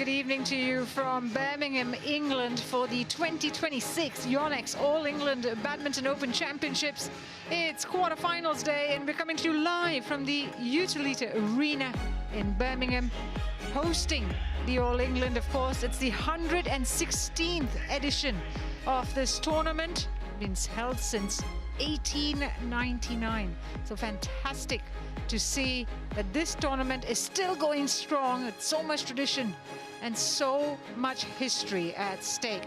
good evening to you from Birmingham, England for the 2026 YONEX All England Badminton Open Championships. It's quarterfinals day and we're coming to you live from the Utilita Arena in Birmingham, hosting the All England, of course. It's the 116th edition of this tournament. It's been held since 1899. So fantastic to see that this tournament is still going strong. It's so much tradition and so much history at stake.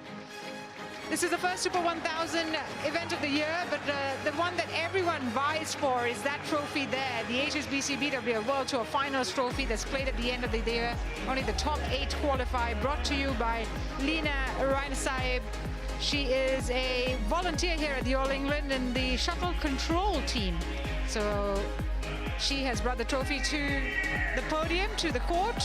This is the first Super 1000 event of the year, but the one that everyone vies for is that trophy there, the HSBC BWF World Tour Finals trophy that's played at the end of the year. Only the top 8 qualify, brought to you by Lina Rainasahib. She is a volunteer here at the All England in the shuttle control team. So she has brought the trophy to the podium, to the court.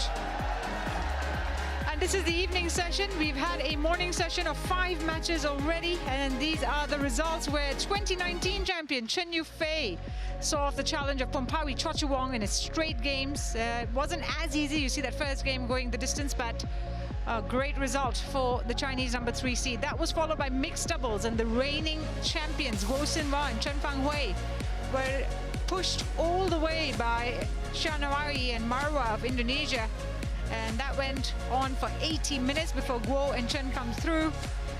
And this is the evening session. We've had a morning session of 5 matches already, and these are the results where 2019 champion Chen Yufei saw off the challenge of Pompawi Chochuwong in his straight games. It wasn't as easy. You see that first game going the distance, but a great result for the Chinese number 3 seed. That was followed by mixed doubles, and the reigning champions Guo Xinhua and Chen Fanghui were pushed all the way by Shanawari and Marwa of Indonesia. And that went on for 80 minutes before Guo and Chen come through.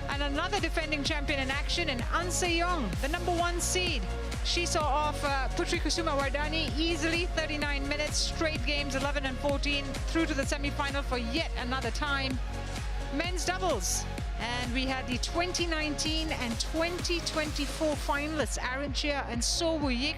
And another defending champion in action in An Se-yong, the number 1 seed. She saw off Putri Kusuma Wardani easily, 39 minutes, straight games, 11 and 14, through to the semi-final for yet another time. Men's doubles. And we had the 2019 and 2024 finalists, Aaron Chia and So Woo Yik,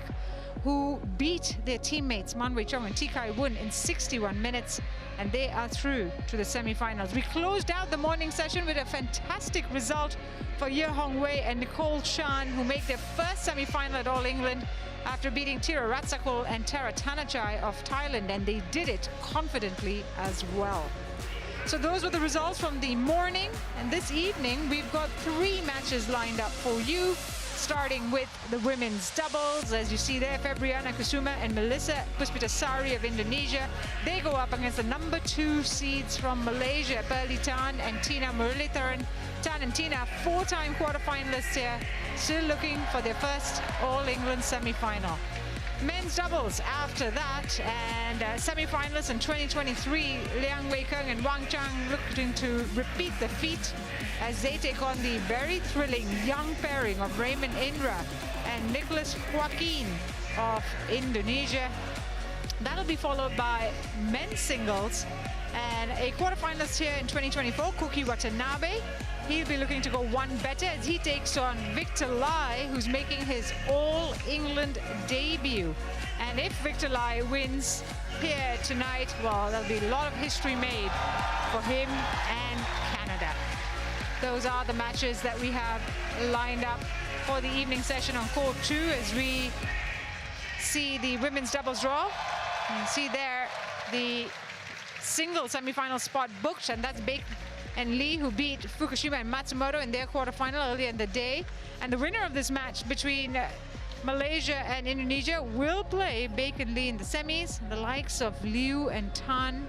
who beat their teammates Man Wei Chong and T Kai Woon in 61 minutes, and they are through to the semi-finals. We closed out the morning session with a fantastic result for Ye Hong Wei and Nicole Chan, who make their first semi-final at All England after beating Tira Ratsakul and Tara Tanachai of Thailand, and they did it confidently as well. So those were the results from the morning, and this evening we've got 3 matches lined up for you, starting with the women's doubles. As you see there, Febriana Kusuma and Melissa Puspitasari of Indonesia. They go up against the number 2 seeds from Malaysia, Tan and Tina Muralitharan. Tan and Tina, 4-time quarterfinalists here, still looking for their first All England semi-final. Men's doubles after that, and semi-finalists in 2023, Liang Wei-keng and Wang Chang looking to repeat the feat as they take on the very thrilling young pairing of Raymond Indra and Nicholas Joaquin of Indonesia. That'll be followed by men's singles, and a quarterfinalist here in 2024, Koki Watanabe. He'll be looking to go one better as he takes on Victor Lai, who's making his All England debut. And if Victor Lai wins here tonight, well, there'll be a lot of history made for him and Canada. Those are the matches that we have lined up for the evening session on court 2 as we see the women's doubles draw. You see there the single semi-final spot booked, and that's Baek and Lee, who beat Fukushima and Matsumoto in their quarterfinal earlier in the day. And the winner of this match between Malaysia and Indonesia will play Baek and Lee in the semis. The likes of Liu and Tan,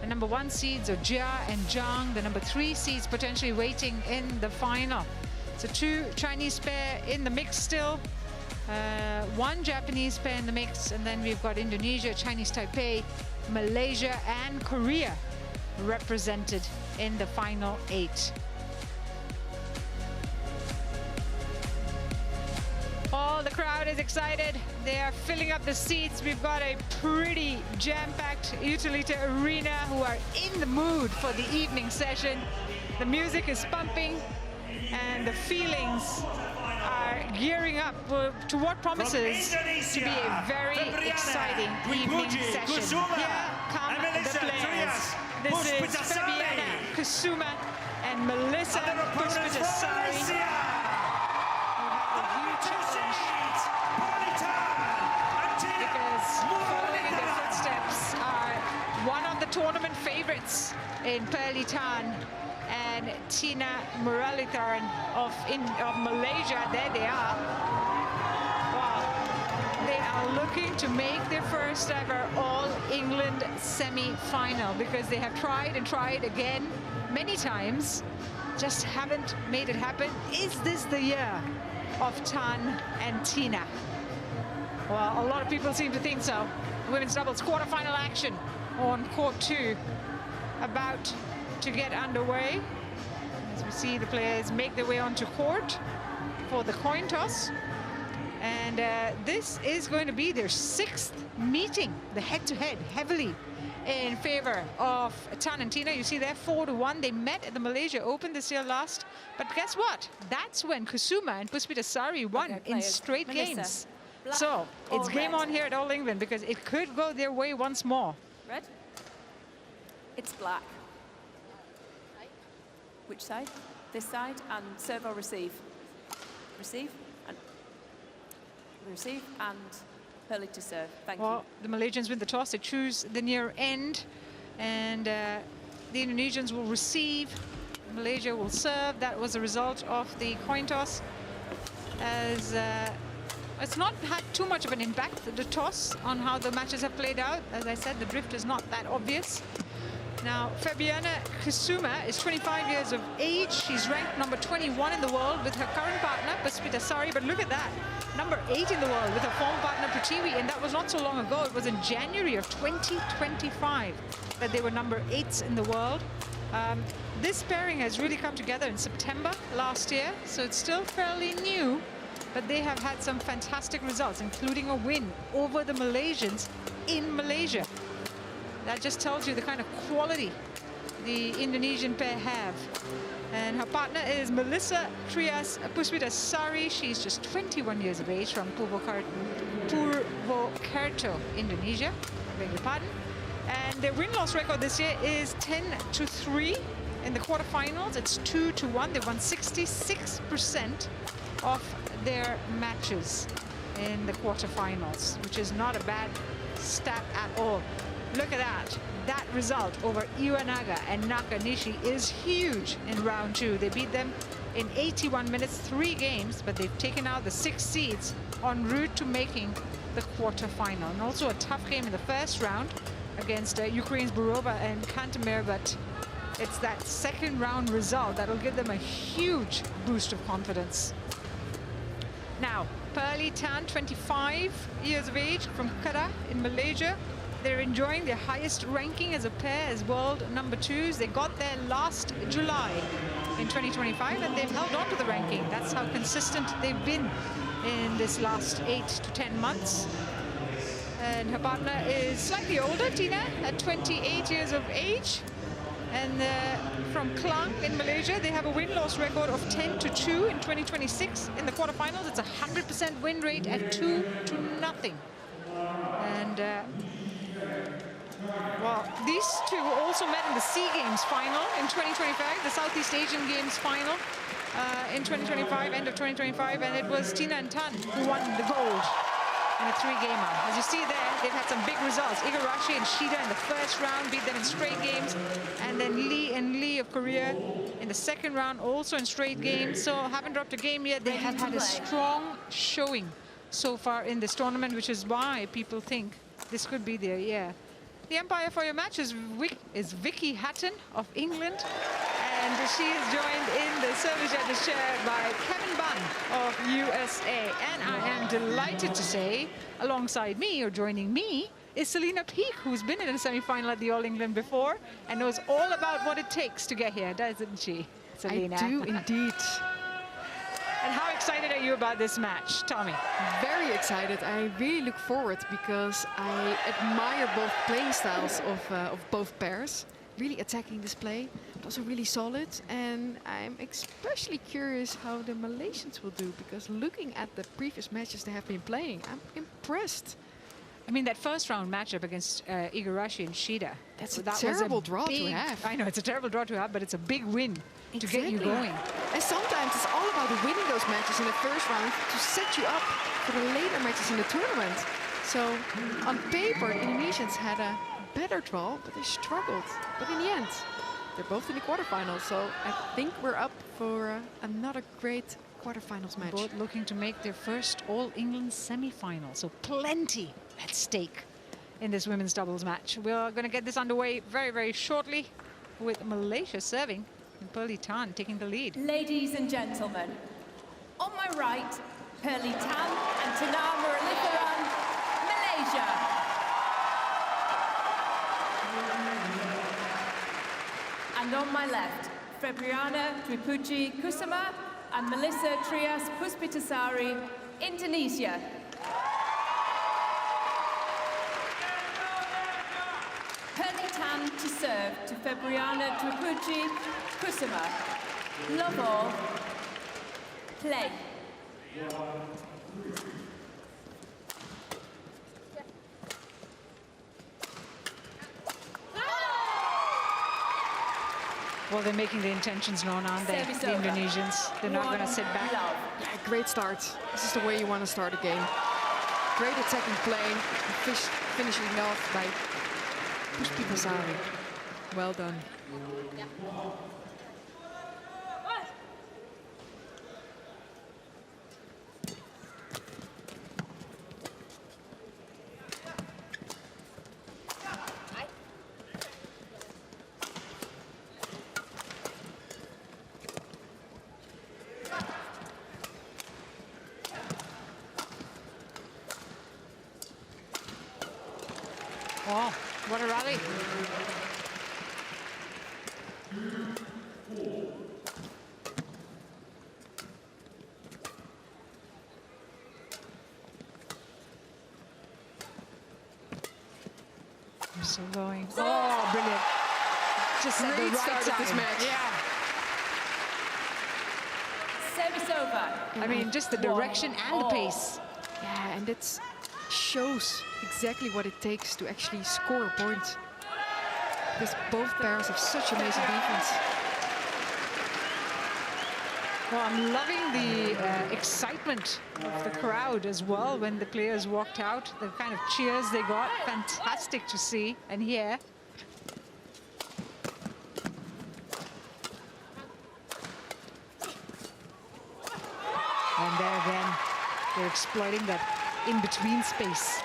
the number 1 seeds, of Jia and Zhang, the number 3 seeds, potentially waiting in the final. So 2 Chinese pair in the mix still, 1 Japanese pair in the mix, and then we've got Indonesia, Chinese Taipei, Malaysia and Korea represented in the final 8. All the crowd is excited. They are filling up the seats. We've got a pretty jam-packed Utilita arena who are in the mood for the evening session. The music is pumping and the feelings are gearing up to what promises to be a very exciting evening session. Here come the players. This is Febriana Kusuma and Melissa Puspitasari. Because following in their footsteps are one of the tournament favorites in Tan and Tina Muralitharan of Malaysia. There they are. Wow. They are looking looking to make their first ever All-England semi-final, because they have tried and tried again many times, just haven't made it happen. Is this the year of Tan and Tina? Well, a lot of people seem to think so. Women's doubles quarterfinal action on court 2 about to get underway. As we see the players make their way onto court for the coin toss. And this is going to be their 6th meeting, the head-to-head, heavily in favor of Tan and Tina. You see there, 4-1. They met at the Malaysia Open this year last. But guess what? That's when Kusuma and Puspitasari won in straight games. So it's game on here at All England, because it could go their way once more. Red? It's black. Which side? This side, and serve or receive? Receive and receive, and early to serve. Thank you. The Malaysians win the toss. They choose the near end, and the Indonesians will receive. Malaysia will serve. That was the result of the coin toss, as it's not had too much of an impact, the toss, on how the matches have played out. As I said, the drift is not that obvious. Now, Fabiana Kusuma is 25 years of age. She's ranked number 21 in the world with her current partner, Puspitasari. But look at that, number 8 in the world with her former partner, Prativi. And that was not so long ago. It was in January of 2025 that they were number 8s in the world. This pairing has really come together in September last year, so it's still fairly new. But they have had some fantastic results, including a win over the Malaysians in Malaysia. That just tells you the kind of quality the Indonesian pair have. And her partner is Melissa Trias Puspitasari. She's just 21 years of age, from Purwokerto, Indonesia. I beg your pardon. And their win-loss record this year is 10-3. In the quarterfinals, it's 2-1. They've won 66% of their matches in the quarterfinals, which is not a bad stat at all. Look at that. That result over Iwanaga and Nakanishi is huge in round 2. They beat them in 81 minutes, 3 games, but they've taken out the 6 seeds en route to making the quarterfinal. And also a tough game in the first round against Ukraine's Burova and Kantemir, but it's that second round result that'll give them a huge boost of confidence. Now, Pearly Tan, 25 years of age, from Kedah in Malaysia. They're enjoying their highest ranking as a pair as world number 2s. They got there last July in 2025, and they've held on to the ranking. That's how consistent they've been in this last 8 to 10 months. And her partner is slightly older, Tina, at 28 years of age. And from Klang in Malaysia, they have a win-loss record of 10-2 in 2026. In the quarterfinals, it's a 100% win rate at 2-0. And well, these two also met in the SEA Games final in 2025, the Southeast Asian Games final in 2025, end of 2025, and it was Tina and Tan who won the gold in a 3-gamer. As you see there, they've had some big results. Igarashi and Shida in the first round beat them in straight games, and then Lee and Lee of Korea in the second round, also in straight games. So haven't dropped a game yet. They have had a strong showing so far in this tournament, which is why people think this could be their year. The umpire for your match is Vicky Hatton of England, and she is joined in the service judges chair by Kevin Bunn of USA. And I am delighted to say, alongside me, or joining me, is Selena Peake, who's been in a semi-final at the All England before and knows all about what it takes to get here, doesn't she, Selena? I do indeed. And how excited are you about this match, Tommy? Very excited. I really look forward, because I admire both playing styles of both pairs. Really attacking this play, but also really solid. And I'm especially curious how the Malaysians will do, because looking at the previous matches they have been playing, I'm impressed. I mean, that first round matchup against Igarashi and Shida. That's a terrible draw to have. I know, it's a terrible draw to have, but it's a big win to get you going. And sometimes it's all about winning those matches in the first round to set you up for the later matches in the tournament. So on paper, the Indonesians had a better draw, but they struggled. But in the end, they're both in the quarterfinals. So I think we're up for another great quarterfinals match. Both looking to make their first All-England semi-final. So plenty at stake in this women's doubles match. We're going to get this underway very, very shortly with Malaysia serving and Muralitharan taking the lead. Ladies and gentlemen, on my right, Muralitharan and Tana Muralitharan, Malaysia. And on my left, Febriana Dwipuji Kusuma and Melissa Trias Puspitasari, Indonesia. Muralitharan to serve to Febriana Dwipuji Kusuma. Love all. Play. Well, they're making the intentions known, aren't they? Service The over. Indonesians. They're not going to sit back. Love. Yeah, great start. This is the way you want to start a game. Great attacking play, finishing off by Puspitasari. Well done. Oh, what a rally. They're still going. Oh, brilliant. Just at the Great right start of this time. match. Yeah. Service over. I mean, just the direction and the Oh. pace. Yeah, and it shows exactly what it takes to actually score a point. Because both pairs have such amazing defense. Well, I'm loving the excitement of the crowd as well when the players walked out. The kind of cheers they got, fantastic to see and hear. And there again, they're exploiting that in-between space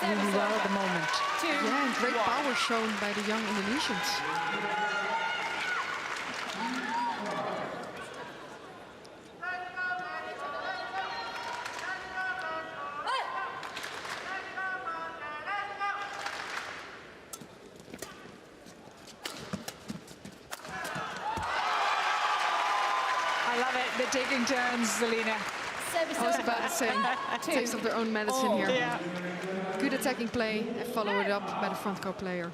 really well at the moment. Yeah, and great power shown by the young Indonesians. I love it. They're taking turns, Zelina. Service I was over. about to say, taste of their own medicine here. Yeah. Good attacking play and follow it up by the front court player.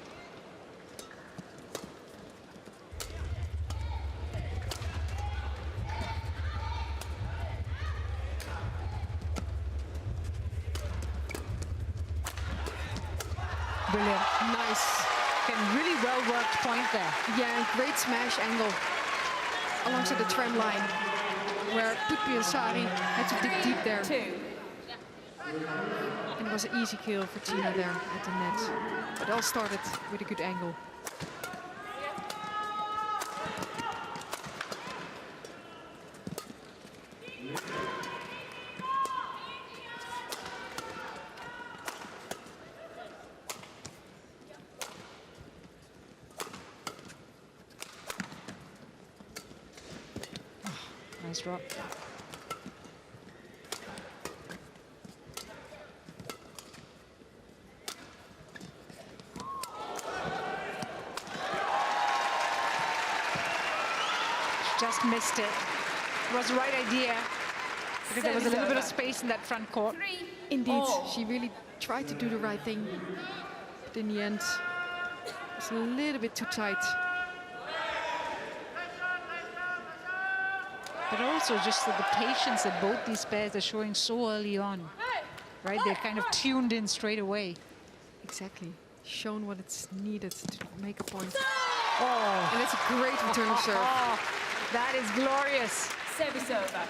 Brilliant. Nice. Again, really well-worked point there. Yeah, and great smash angle alongside the tram line, where Puspitasari had to dig deep there. 2. And it was an easy kill for Tina there at the net. It all started with a good angle. Nice drop. Just missed it. It was the right idea because there was a little bit of space in that front court. 3. Indeed, all. she really tried to do the right thing, but in the end, it's a little bit too tight. But also just the patience that both these pairs are showing so early on, right? They're kind of tuned in straight away. Exactly. Shown what it's needed to make a point. Oh, And it's a great return of serve. that is glorious. Service over.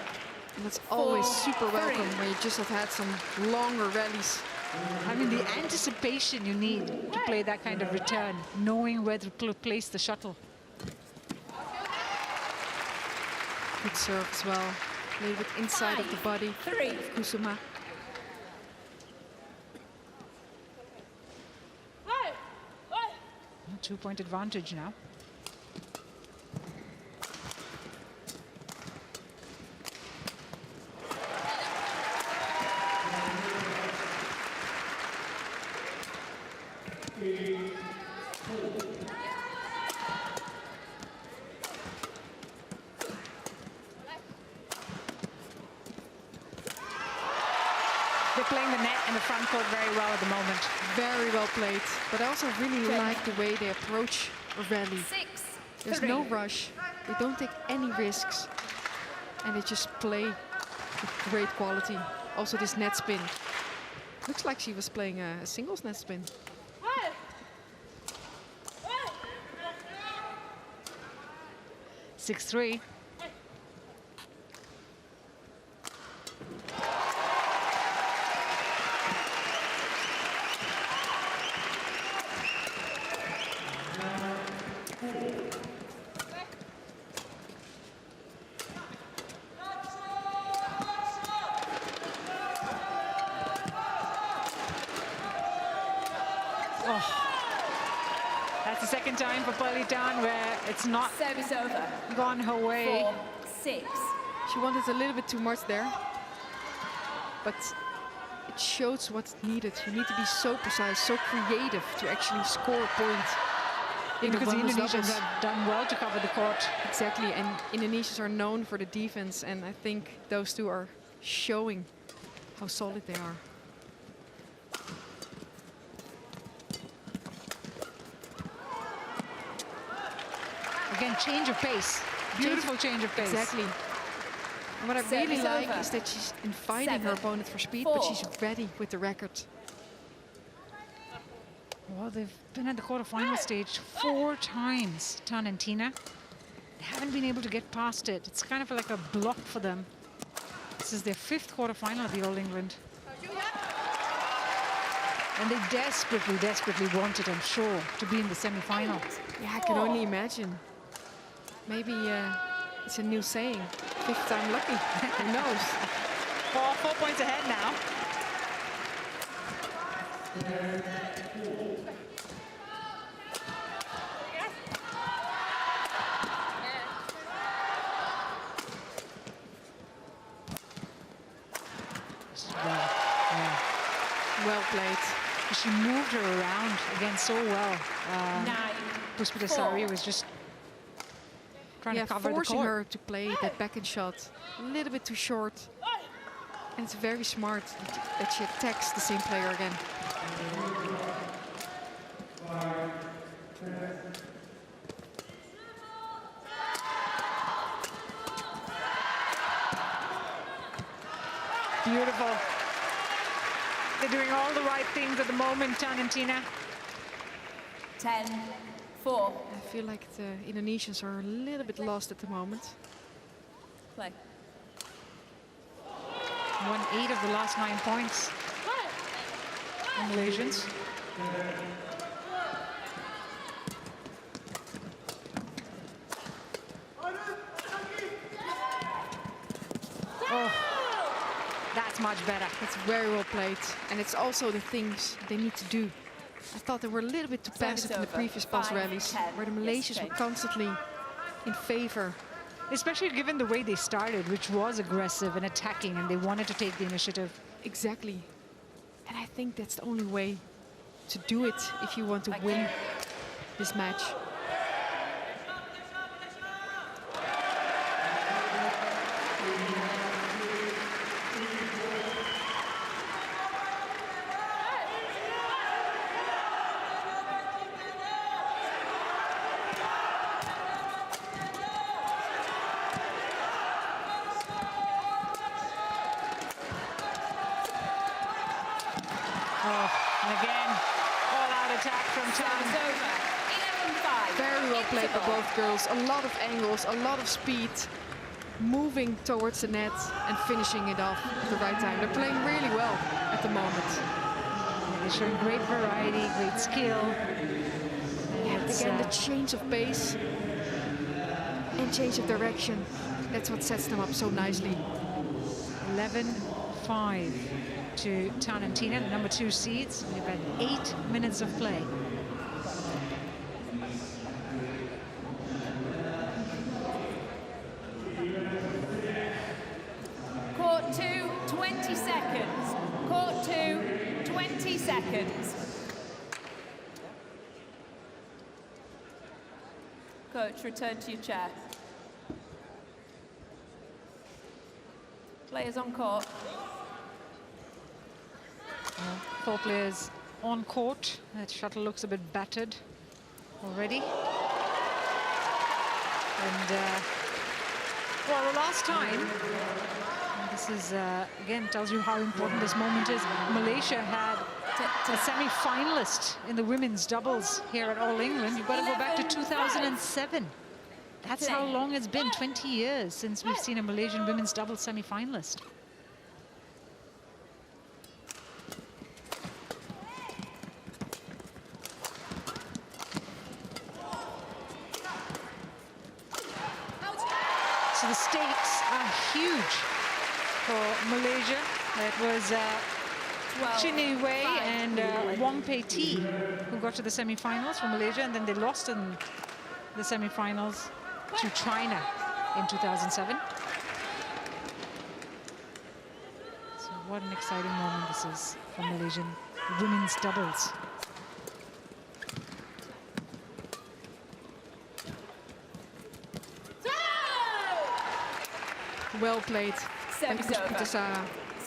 And that's always 4, super 3. welcome when you just have had some longer rallies. I mean, the anticipation you need to play that kind of return, knowing where to place the shuttle. Good serve as well. A little bit inside of the body. 3. Kusuma. A 2-point advantage now. They're playing the net in the front court very well at the moment. Very well played. But I also really like the way they approach a rally. 6. There's 3. no rush. They don't take any risks. And they just play with great quality. Also this net spin. Looks like she was playing a singles net spin. 6-3. That's the second time for Muralitharan where it's not Service over. gone her way. 4-6. She wanted a little bit too much there. But it shows what's needed. You need to be so precise, so creative to actually score a point. Because the women's Indonesians doubles. have done well to cover the court. Exactly, and Indonesians are known for the defense, and I think those two are showing how solid they are. Again, change of pace. Beautiful change of pace. Exactly. And what I really Service like over. is that she's inviting her 7, opponent for speed, 4. but she's ready with the record. Well, they've been at the quarterfinal stage 4 times, Tan and Tina. They haven't been able to get past it. It's kind of like a block for them. This is their 5th quarterfinal at the All England. And they desperately, desperately wanted, I'm sure, to be in the semi-final. Yeah, I can only imagine. Maybe it's a new saying, 5th time lucky. Who knows? 4 points ahead now. Well played. She moved her around again so well. 9. Puspitasari was just trying to cover the forcing court. her to play that backhand shot a little bit too short. And it's very smart that she attacks the same player again. Beautiful. They're doing all the right things at the moment, Tan and Tina. 10-4. I feel like the Indonesians are a little bit lost at the moment. Play. Won 8 of the last 9 points. The Malaysians. Oh, that's much better. That's very well played. And it's also the things they need to do. I thought they were a little bit too passive in the previous pulse rallies, 5-10. where the Malaysians were constantly in favor. Especially given the way they started, which was aggressive and attacking, and they wanted to take the initiative. Exactly. And I think that's the only way to do it if you want to win this match. And again, all-out attack from Service Tan. over. 11-5. Very well played by both girls. A lot of angles, a lot of speed, moving towards the net and finishing it off at the right time. They're playing really well at the moment. Yeah, they're showing great variety, great skill. And it's, Again, the change of pace and change of direction. That's what sets them up so nicely. 7-5 to Tarantino, the number 2 seeds. We've had 8 minutes of play. Court 2, 20 seconds. Court 2, 20 seconds. Coach, return to your chair. Players on court. 4 players on court. That shuttle looks a bit battered already. And well, the last time, and this is again tells you how important this moment is. Malaysia had a semi-finalist in the women's doubles here at All England. You've got to go back to 2007. That's how long it's been, 20 years since we've seen a Malaysian women's doubles semi-finalist. So the stakes are huge for Malaysia. That was Chin Wei and Wong Pei Ti who got to the semi-finals for Malaysia, and then they lost in the semi-finals to China in 2007. So what an exciting moment this is for Malaysian women's doubles. Well played. Puspitasari.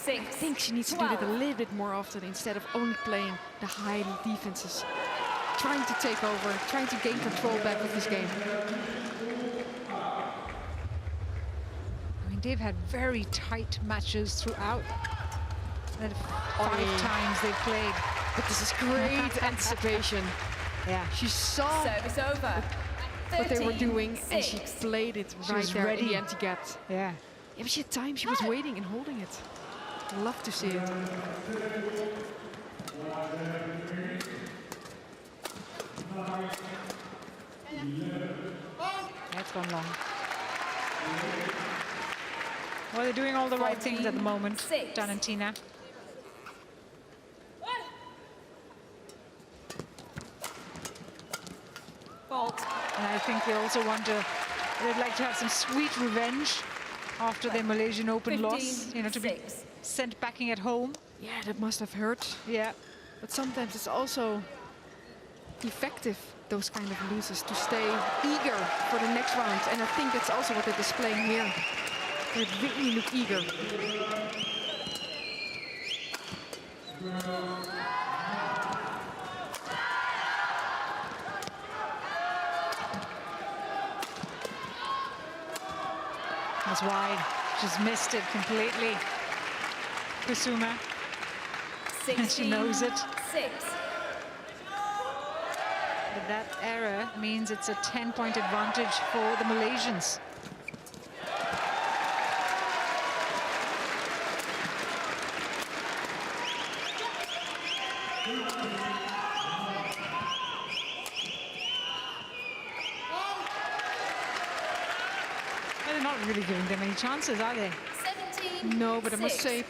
I think she needs to do that a little bit more often instead of only playing the high defenses. Trying to take over, trying to gain control back of this game. I mean, they've had very tight matches throughout. The 5 times they've played. But this is great anticipation. Yeah, She saw Service over. what they were doing and she played it right there ready. in the empty gap. yeah. Yeah, but she had time, she was waiting and holding it. Love to see it. That's gone long. Well, they're doing all the right things at the moment, 14-6. Tarantino. Fault. And I think they also want to, they'd like to have some sweet revenge after their Malaysian Open loss, you know, to be 15-6. sent packing at home. Yeah, that must have hurt. Yeah. But sometimes it's also effective, those kind of losers, to stay eager for the next round. And I think that's also what they're displaying here. They really look eager. That's wide. She's missed it completely. Kusuma. And she knows it. 6. But that error means it's a 10-point advantage for the Malaysians. They're not really giving them any chances, are they? 17. No, but I must say,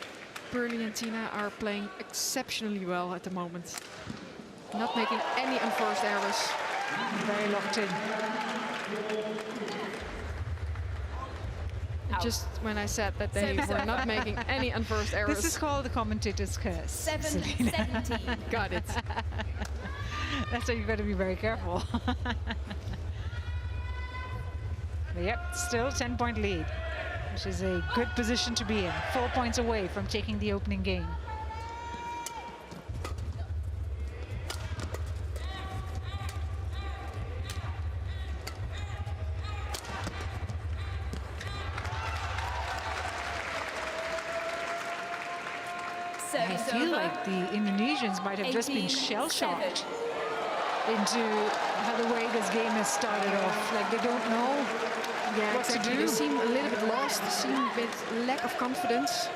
Pearly and Tina are playing exceptionally well at the moment. Not making any unforced errors. Very locked in. Just when I said that they were not making any unforced errors. This is called the commentator's curse. 17. Got it. That's why you've got to be very careful. But yep, still 10-point lead, which is a good position to be in. 4 points away from taking the opening game. I feel like the Indonesians might have just been shell-shocked into how the way this game has started off. Like they don't know what to do. They seem a little bit lost, they seem a bit lack of confidence.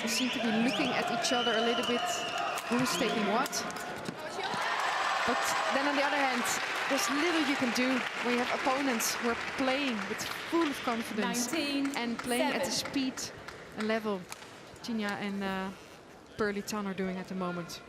They seem to be looking at each other a little bit, who's taking what. But then on the other hand, there's little you can do when you have opponents who are playing with full of confidence 19, and playing at the speed and level Tina and Muralitharan are doing at the moment.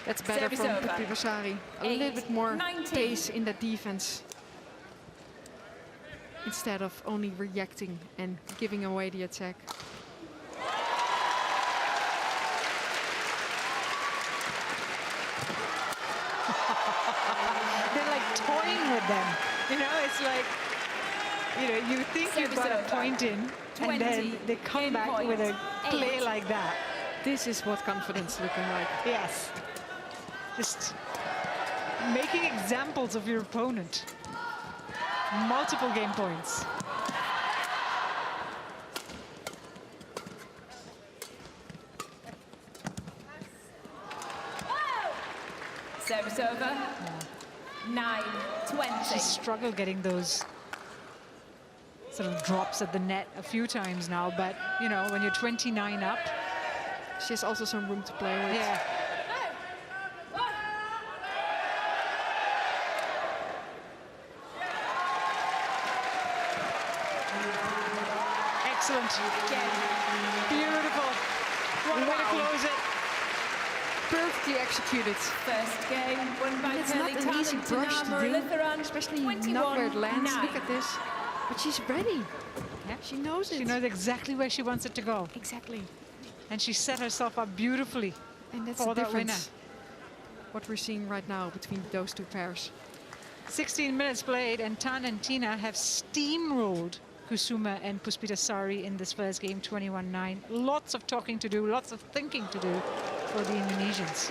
That's better from Puspitasari. A little bit more pace in the defense instead of only reacting and giving away the attack. They're like toying with them. You know, it's like, you know, you think you've got a point in, and then they come back with a play like that. This is what confidence looking like. Yes. Just making examples of your opponent. Multiple game points. Service over. 9-20. She struggled getting those sort of drops at the net a few times now, but you know, when you're 29 up, she has also some room to play with. Yeah. Excellent. Beautiful. One way to close it. Perfectly executed. First game won by It's not an easy brush to do, especially not where it lands. Look at this. But she's ready. Yeah. She knows it. She knows exactly where she wants it to go. Exactly. And she set herself up beautifully and that's for the that winner. difference. What we're seeing right now between those two pairs. 16 minutes played, and Tan and Tina have steamrolled Kusuma and Puspitasari in this first game, 21-9. Lots of talking to do, lots of thinking to do for the Indonesians.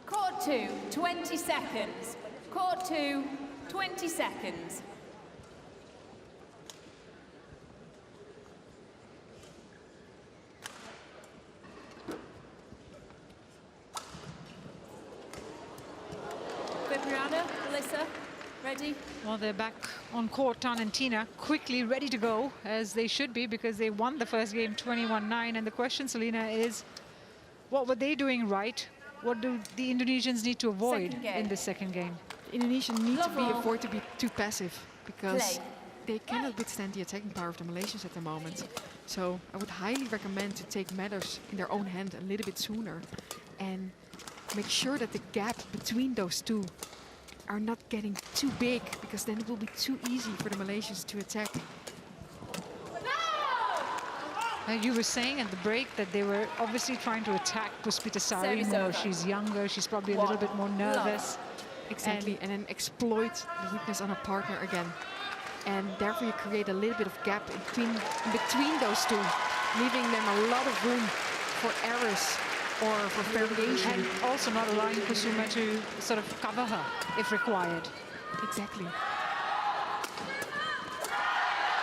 Court 2, 20 seconds. Court 2, 20 seconds. Viviana, Melissa, ready? Well, they're back on court, Tan and Tina, quickly ready to go, as they should be, because they won the first game 21-9. And the question, Selena, is what were they doing right? What do the Indonesians need to avoid in the second game? Indonesians need to avoid to be too passive, because they cannot withstand the attacking power of the Malaysians at the moment. So I would highly recommend to take matters in their own hand a little bit sooner and make sure that the gap between those two are not getting too big, because then it will be too easy for the Malaysians to attack. You were saying at the break that they were obviously trying to attack Puspitasari more. She's younger, she's probably a little bit more nervous. Exactly, and then exploit the weakness on her partner again. And therefore you create a little bit of gap in between those two, leaving them a lot of room for errors or for variation. And also not allowing Kusuma to sort of cover her if required. Exactly.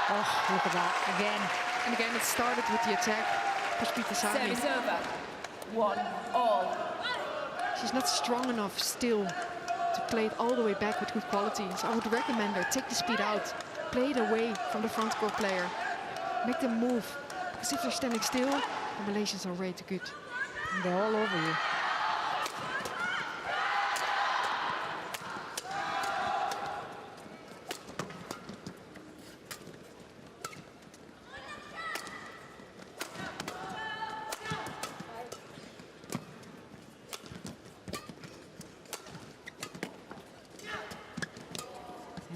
Oh, look at that, again. And again, it started with the attack. Puspitasari. Service over. 1-all. She's not strong enough still to play it all the way back with good quality. So I would recommend her take the speed out play it away from the front court player. Make them move. Because if they're standing still, the Malaysians are way too good. And they're all over you.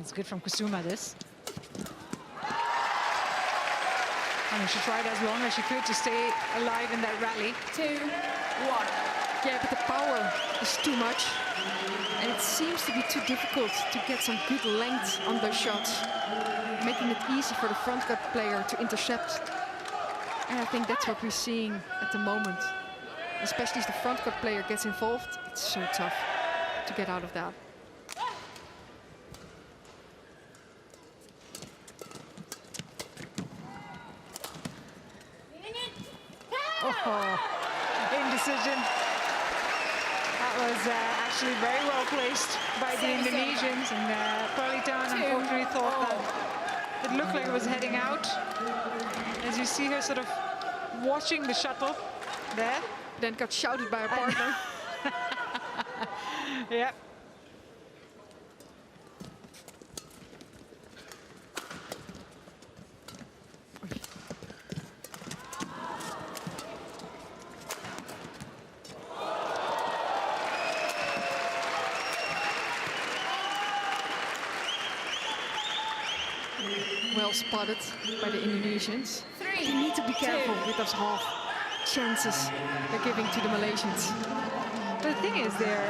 It's good from Kusuma, this. I mean, she tried as long as she could to stay alive in that rally. 2-1. Yeah, but the power is too much. And it seems to be too difficult to get some good length on those shots, making it easy for the front court player to intercept. And I think that's what we're seeing at the moment. Especially as the front court player gets involved, it's so tough to get out of that. Oh, indecision. That was actually very well placed by the Indonesians, and Muralitharan unfortunately thought that it looked like it was heading out. As you see her sort of watching the shuttle there. Then got shouted by her partner. Yeah. Well spotted by the Indonesians. 3, They need to be careful 2. with those half chances they're giving to the Malaysians. But the thing is, they're,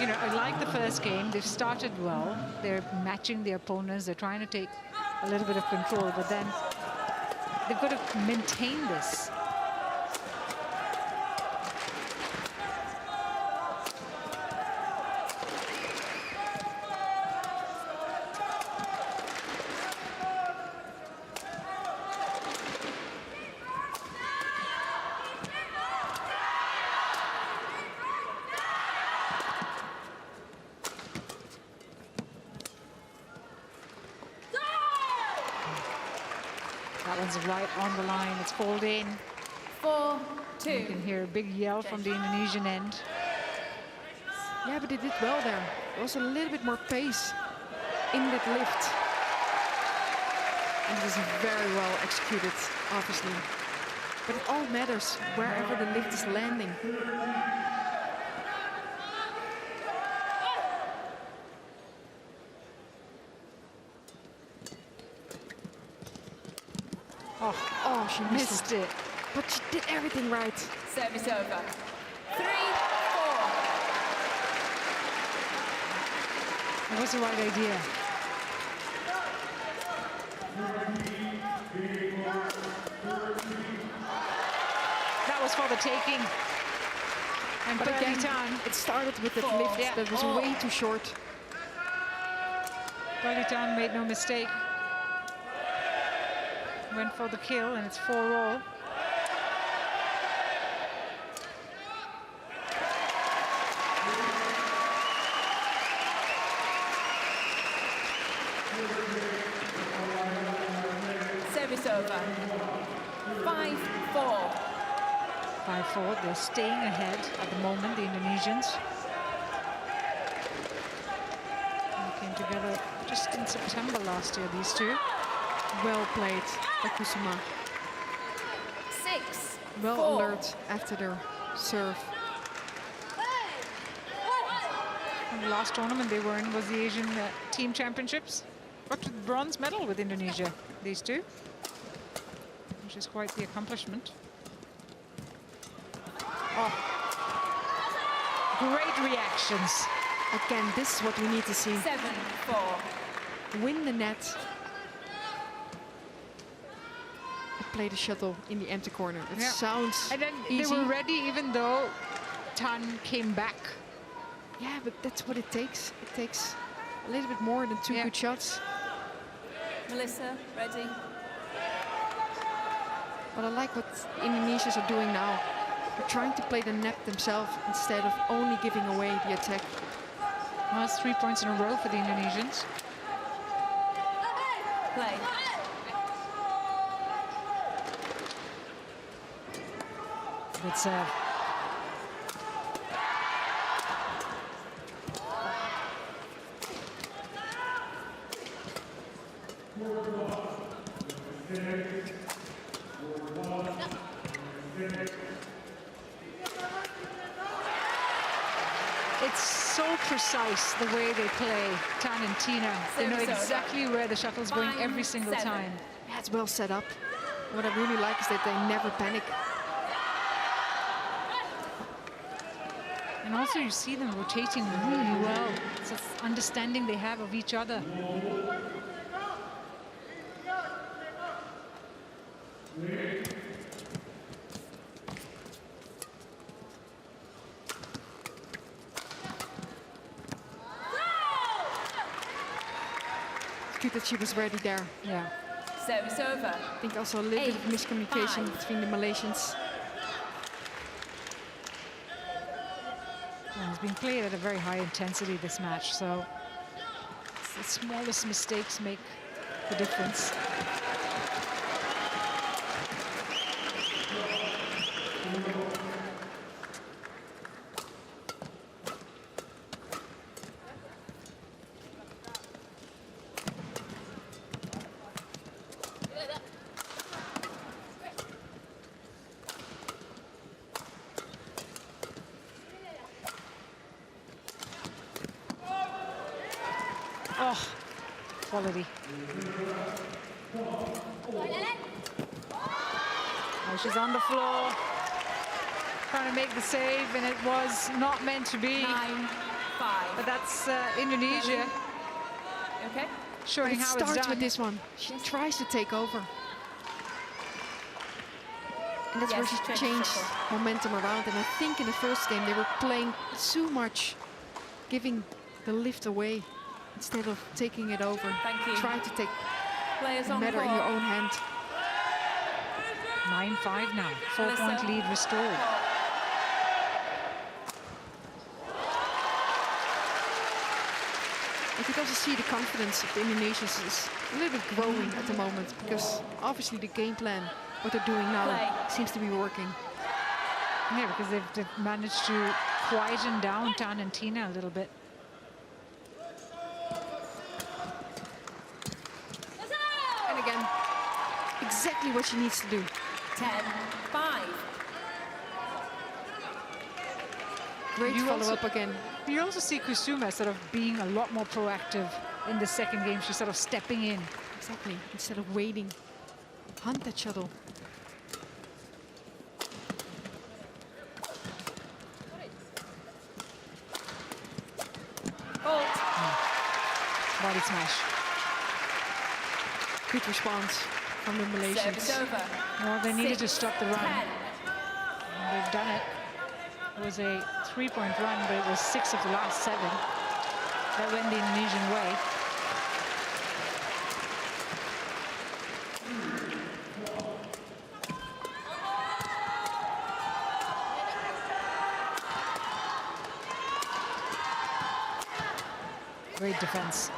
you know, like the first game, they've started well. They're matching their opponents. They're trying to take a little bit of control, but then they've got to maintain this. That one's right on the line. It's pulled in. 4-2. You can hear a big yell from the Indonesian end. Yeah, but they did well there. There was a little bit more pace in that lift. And it was very well executed, obviously. But it all matters wherever the lift is landing. Oh, she missed it. But she did everything right. Service over. 3-4. It was the right idea. That was for the taking. And But again, Muralitharan, it started with that lift Yeah. that was way too short. Muralitharan made no mistake. Went for the kill, and it's 4-all. Service over. 5-4. 5-4. They're staying ahead at the moment, the Indonesians. They came together just in September last year, these two. Well played by Kusuma. 6-4. Well alert after their serve. And the last tournament they were in was the Asian Team Championships. Got the bronze medal with Indonesia, these two, which is quite the accomplishment. Oh, great reactions. Again, this is what we need to see. 7-4. Win the net. Play the shuttle in the empty corner. It sounds And then easy. they were ready, even though Tan came back. Yeah, but that's what it takes. It takes a little bit more than two good shots. Melissa, ready? But I like what the Indonesians are doing now. They're trying to play the net themselves instead of only giving away the attack. Well, it's 3 points in a row for the Indonesians. Play. Good serve. It's so precise the way they play, Tan and Tina. They know exactly where the shuttle's going every single time. Yeah, it's well set up. What I really like is that they never panic. And also you see them rotating really well. It's an understanding they have of each other. It's good that she was ready there. Yeah. Service over. I think also a little bit of miscommunication between the Malaysians. Well, it's been played at a very high intensity this match, so the smallest mistakes make the difference. Oh, quality. Oh, she's on the floor, trying to make the save, and it was not meant to be. 9-5. But that's Indonesia. Okay. Showing It how it's starts done. with this one. She tries to take over. And that's where she changed momentum around. And I think in the first game they were playing too much, giving the lift away instead of taking it over. Thank you. Try to take Players the on matter in your court. own hand. 9-5 now. 4-point lead restored. You could also see the confidence of the Indonesians is a little bit growing at the moment, because obviously the game plan, what they're doing now, seems to be working. Yeah, because they've managed to quieten down Tan and Tina a little bit. And again, exactly what she needs to do. 10-5. Great follow-up again. You also see Kusuma sort of being a lot more proactive in the second game. She's sort of stepping in. Exactly, instead of waiting. Hunt that shuttle. Body smash. Good response from the Malaysians. Well, they needed to stop the run. And they've done it. It was a 3-point run, but it was 6 of the last 7 that went the Indonesian way. Great defense.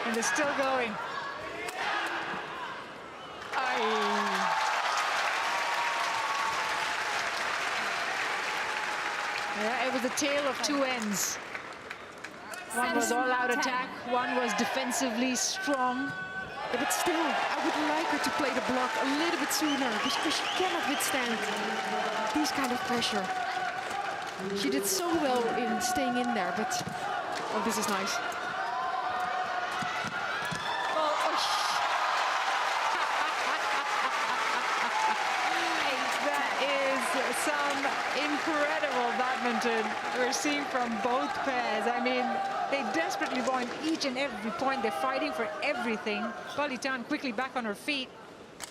And they're still going. Yeah, it was a tale of two ends. One was all-out attack, one was defensively strong. Yeah, but still, I would like her to play the block a little bit sooner, because she cannot withstand these kind of pressure. She did so well in staying in there, but oh, this is nice. Some incredible badminton we're seeing from both pairs. I mean, they desperately want each and every point. They're fighting for everything. Muralitharan quickly back on her feet.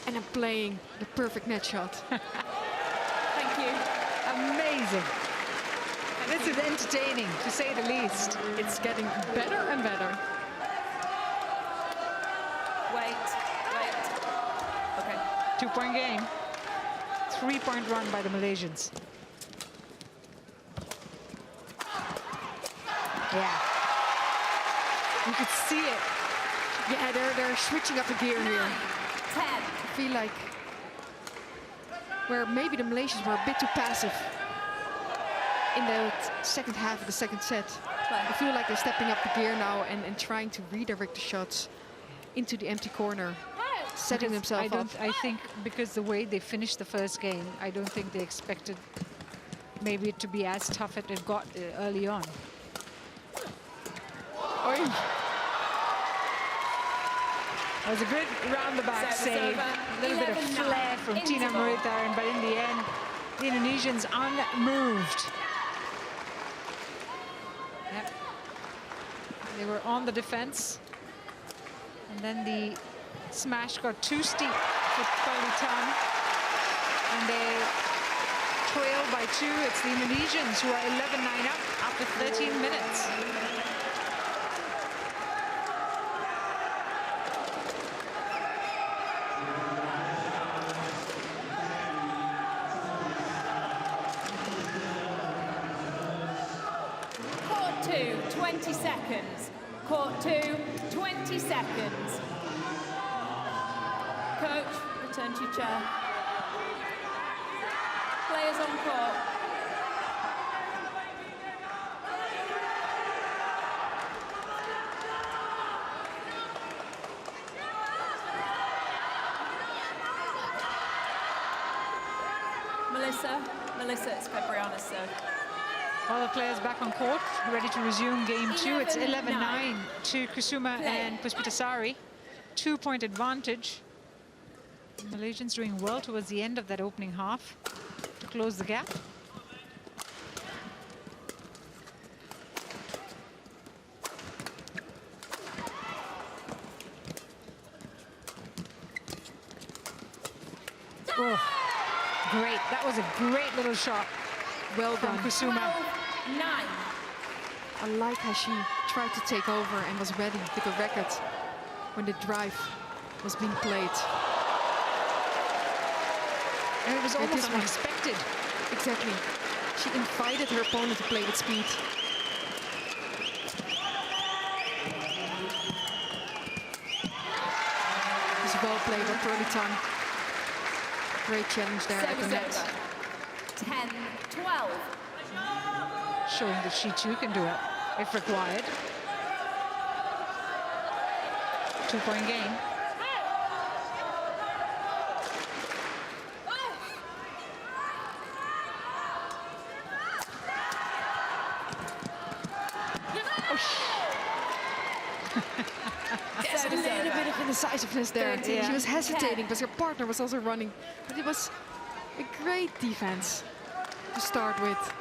And I'm playing the perfect net shot. Thank you. Amazing. This is entertaining, to say the least. It's getting better and better. Wait. Okay. 2-point game. 3-point run by the Malaysians. Yeah. You could see it. Yeah, they're switching up the gear here. 10. I feel like where maybe the Malaysians were a bit too passive in the second half of the second set. I feel like they're stepping up the gear now and trying to redirect the shots into the empty corner, setting themselves up. I think because the way they finished the first game, I don't think they expected maybe it to be as tough as it got early on. Oy. That was a good round-the-back save. A little bit of flair from Tina Muralitharan, but in the end, the Indonesians unmoved. Yep. They were on the defense. And then the smash got too steep for Muralitharan. And they trail by 2. It's the Indonesians who are 11-9 up after 13 minutes. Court 2, 20 seconds. Court 2, 20 seconds. Coach, return to your chair. Players on court. Melissa, it's Fabriana's serve. All the players back on court, ready to resume game 2. It's 11-9 to Kusuma and Puspitasari. 2-point advantage. The Malaysians doing well towards the end of that opening half to close the gap. Oh, great. That was a great little shot. Well done, Kusuma. 9. I like how she tried to take over and was ready with the racket when the drive was being played. And it was almost unexpected. Exactly. She invited her opponent to play with speed. It was well played by Muralitharan. Great challenge there at the net. 10-12. Showing that she too can do it if required. 2-point game. There's a little bit of indecisiveness there. Yeah. She was hesitating, but her partner was also running. But it was a great defense to start with.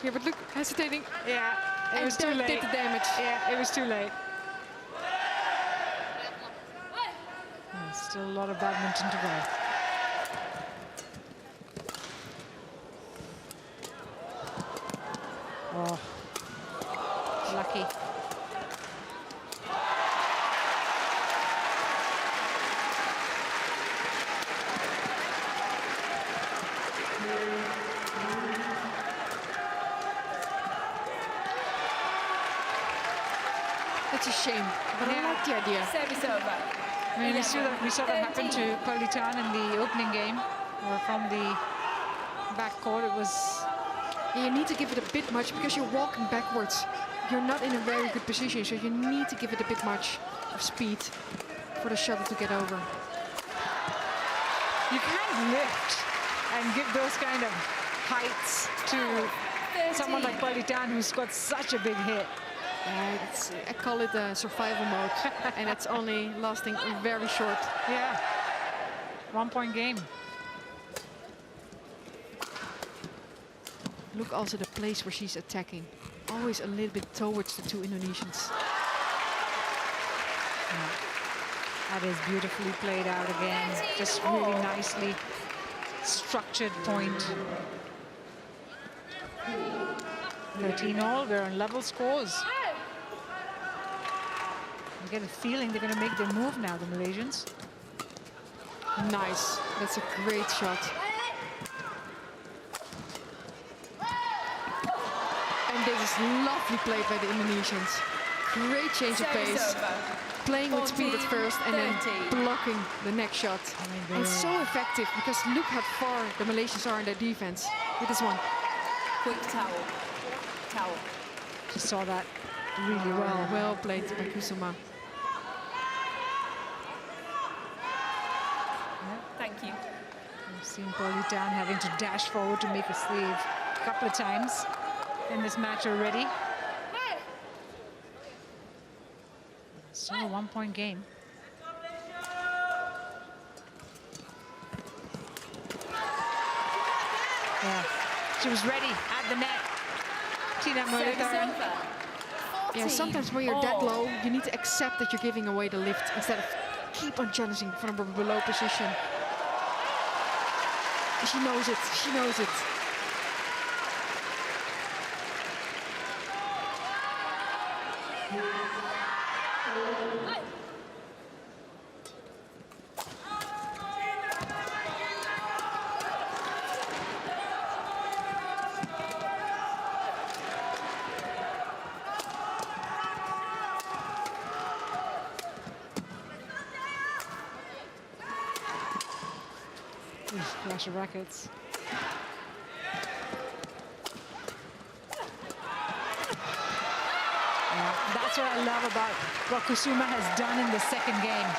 Yeah, but look, hesitating. Yeah, it was too late. Did the damage. Yeah, it was too late. Oh, still a lot of badminton to go. Oh, lucky. It's a shame, but I like the idea. Service over. I mean, we saw that happen to Muralitharan in the opening game, or from the backcourt. It was. You need to give it a bit much because you're walking backwards. You're not in a very good position, so you need to give it a bit much of speed for the shuttle to get over. You can't lift and give those kind of heights to someone like Muralitharan, who's got such a big hit. I call it a survival mode, and it's only lasting very short. Yeah, 1-point game. Look also the place where she's attacking. Always a little bit towards the two Indonesians. Yeah. That is beautifully played out again. Just really nicely structured point. 13-all, we're on level scores. I get a feeling they're going to make their move now, the Malaysians. Nice. That's a great shot. And this is lovely played by the Indonesians. Great change of Service pace. over. Playing with speed at first and then 13. blocking the next shot. And so effective because look how far the Malaysians are in their defense with this one. Quick towel. Towel. She saw that really well. Well played by Kusuma. Thank you. We've seen Muralitharan having to dash forward to make a save a couple of times in this match already. Still a 1-point game. Yeah, she was ready at the net. Tina Muralitharan. Yeah, sometimes when you're that low, you need to accept that you're giving away the lift instead of keep on challenging from a below position. She knows it. She knows it. Flash of rackets. That's what I love about what Kusuma has done in the second game.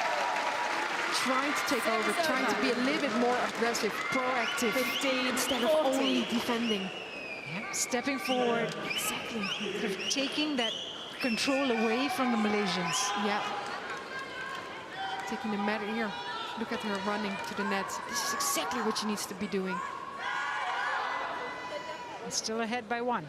Trying to take over, trying to be a little bit more aggressive, proactive, 15, instead of 40. only defending. Yeah, stepping forward, Exactly. sort of taking that control away from the Malaysians. Yeah. Taking the matter here. Look at her running to the net. This is exactly what she needs to be doing. And still ahead by 1.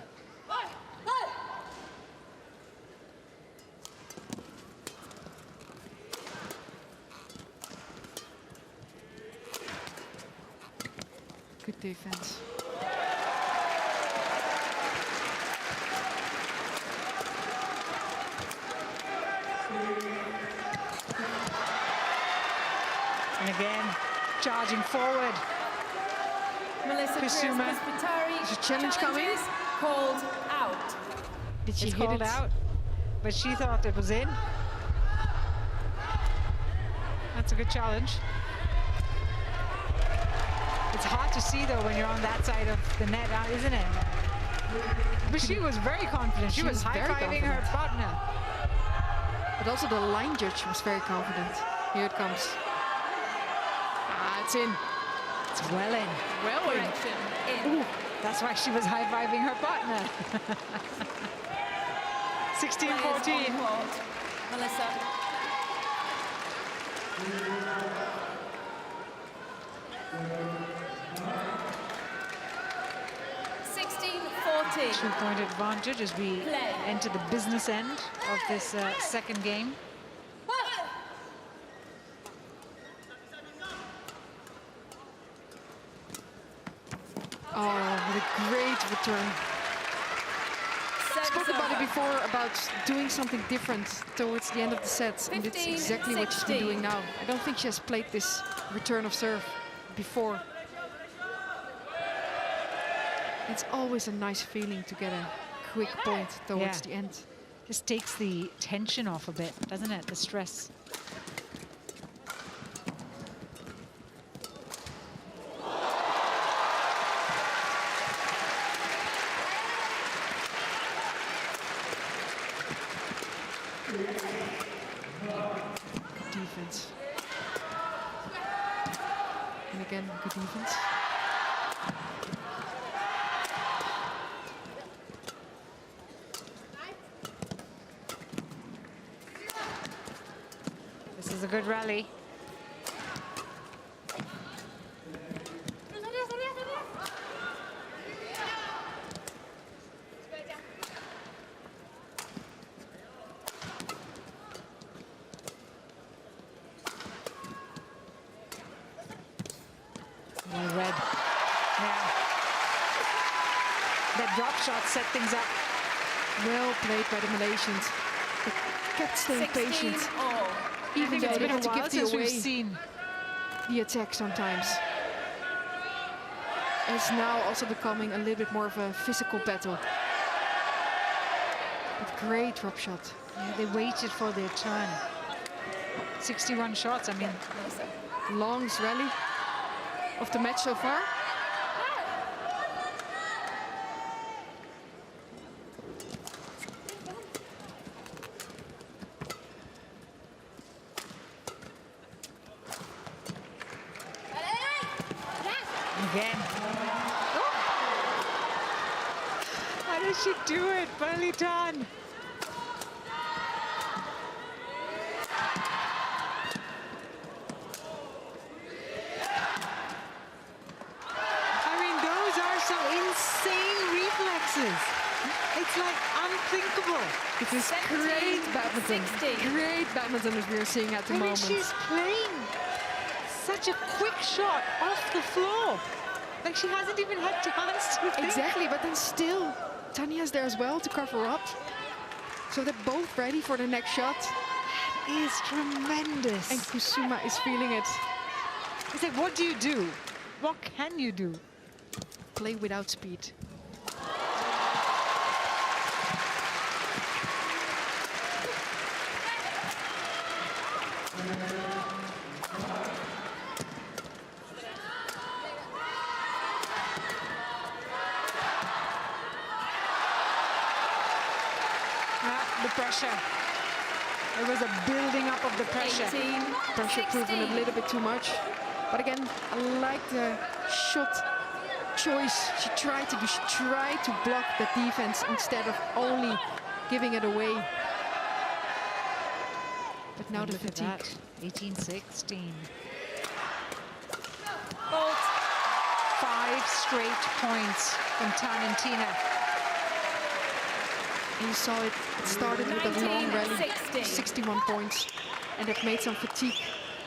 Good defense. And again, charging forward. Kusuma. Puspitasari. Is a challenge coming? Called out. Did she It's hit called it out, but she thought it was in. That's a good challenge. It's hard to see though when you're on that side of the net, isn't it? But she was very confident. She was very high-fiving her confident. partner. But also the line judge was very confident. Here it comes. Ah, it's in. It's well in. Well in. Correction. In. Ooh, that's why she was high-fiving her partner. 16-14. Melissa. Two-point advantage as we enter the business end of this second game. Oh, what a great return. Spoke about it before, about doing something different towards the end of the set, and it's exactly what she's been doing now. I don't think she has played this return of serve before. It's always a nice feeling to get a quick point towards the end. Just takes the tension off a bit, doesn't it? The stress. Defense. And again, good defense. This is a good rally. Well read. Yeah. That drop shot set things up. Well played by the Malaysians. They kept staying patient. Even though It's they been a had to while give since we've away seen. the attack sometimes. It's now also becoming a little bit more of a physical battle. But Great drop shot. Yeah, they waited for their turn. 61 shots, I mean. Longest rally of the match so far. Again. Oh. How does she do it? Muralitharan. I mean, those are some insane reflexes. It's like unthinkable. It is great badminton. 16. Great badminton as we are seeing at the I mean, moment. she's playing such a quick shot off the floor. Like she hasn't even had chance to think. Exactly, but then still, Tanya's there as well to cover up. So they're both ready for the next shot. That is tremendous. And Kusuma is feeling it. It's like, what do you do? What can you do? Play without speed. The pressure. It was a building up of the pressure. 18, Pressure 16. proven a little bit too much. But again, I like the shot choice she tried to do. She tried to block the defense instead of only giving it away. But now the Look at fatigue. that. 18-16. Fault. 5 straight points from Tan and Tina. And you saw it started with a long 19, rally, 16. 61 points. And it made some fatigue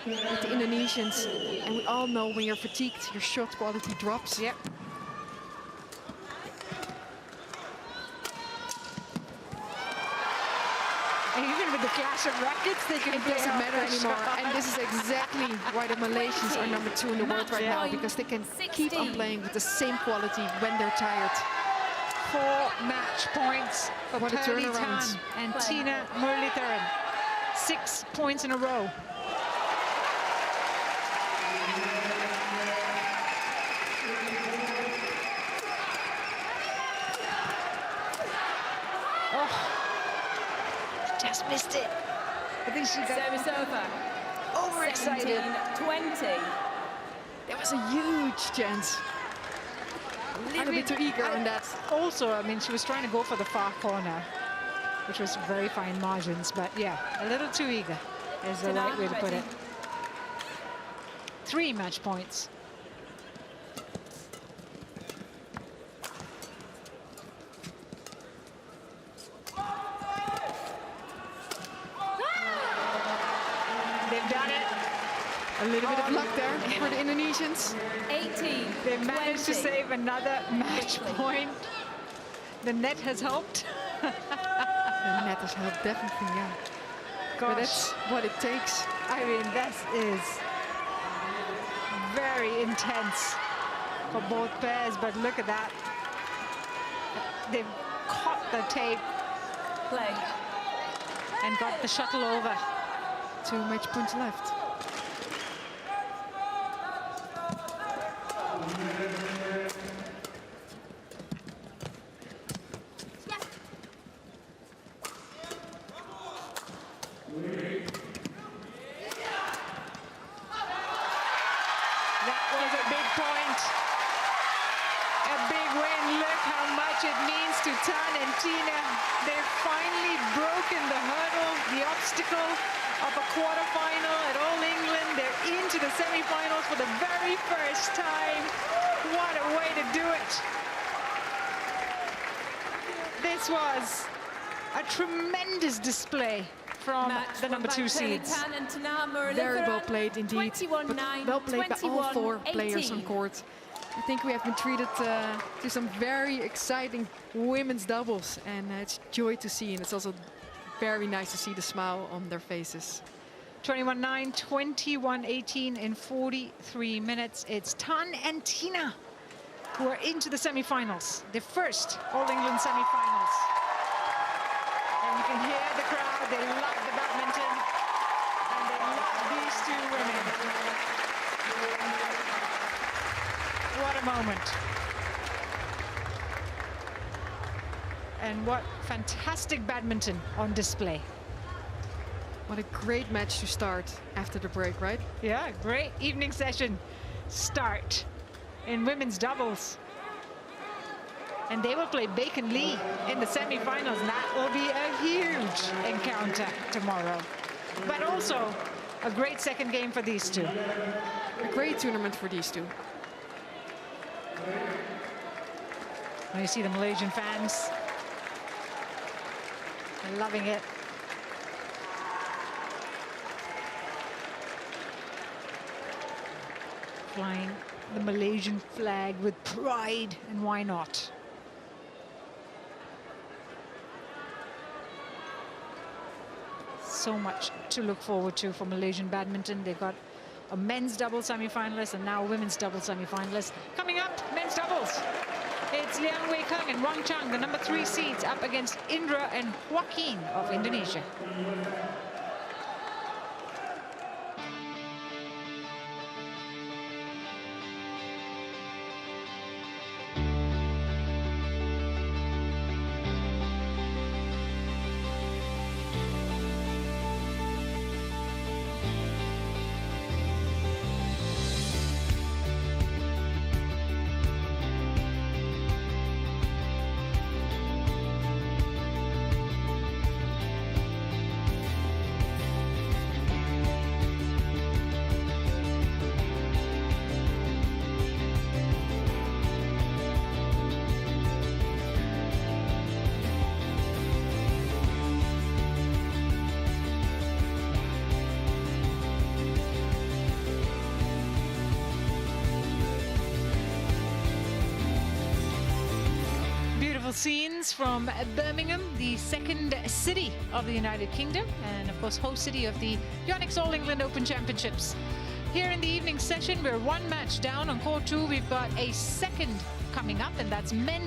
with the Indonesians. And we all know when you're fatigued, your shot quality drops. Yep. And even with the clash of rackets, they can It play doesn't off matter the anymore. shot. And this is exactly why the Malaysians are number 2 in the world right now, because they can keep on playing with the same quality when they're tired. 4 match points for What a Muralitharan turnaround. and Tina Muralitharan. 6 points in a row. Oh, just missed it. I think she got Service over. overexcited. 17-20. That was a huge chance. A little bit too eager on that. Also, I mean, she was trying to go for the far corner, which was very fine margins, but yeah, a little too eager is the right way to put it. 3 match points. They've done it. A little bit of luck there for the Indonesians. 18. They managed to 20. save another match point. The net has helped. The net has helped, definitely, yeah. But that's what it takes. I mean, this is very intense for both pairs, but look at that. They've caught the tape Play. and got the shuttle over. 2 match points left. That was a big point. A big win. Look how much it means to Tan and Tina. They've finally broken the hurdle, the obstacle of a quarterfinal at All England. They're into the semi-finals for the very first time. What a way to do it. This was a tremendous display from the number 2 seeds. Very well played indeed. But 21-9, well played by all 4 players on 21-18. court. I think we have been treated to some very exciting women's doubles, and it's joy to see, and it's also very nice to see the smile on their faces. 21-9, 21-18 in 43 minutes. It's Tan and Tina who are into the semi-finals, the first All England semi-finals. can hear the crowd. They love the badminton. And they love these two women. What a moment. And what fantastic badminton on display. What a great match to start after the break, right? Yeah, great evening session start in women's doubles. And they will play Bacon Lee in the semi-finals. And that will be a huge encounter tomorrow. But also a great second game for these two. A great tournament for these two. Now you see the Malaysian fans. They're loving it. Flying the Malaysian flag with pride, and why not? So much to look forward to for Malaysian badminton. They've got a men's double semi-finalist and now a women's double semi-finalist. Coming up, men's doubles. It's Liang Wei Kung and Wang Chang, the number 3 seeds, up against Indra and Joaquin of Indonesia. Scenes from Birmingham, the second city of the United Kingdom, and of course host city of the YONEX All England Open Championships. Here in the evening session, we're one match down on court 2. We've got a second coming up, and that's men's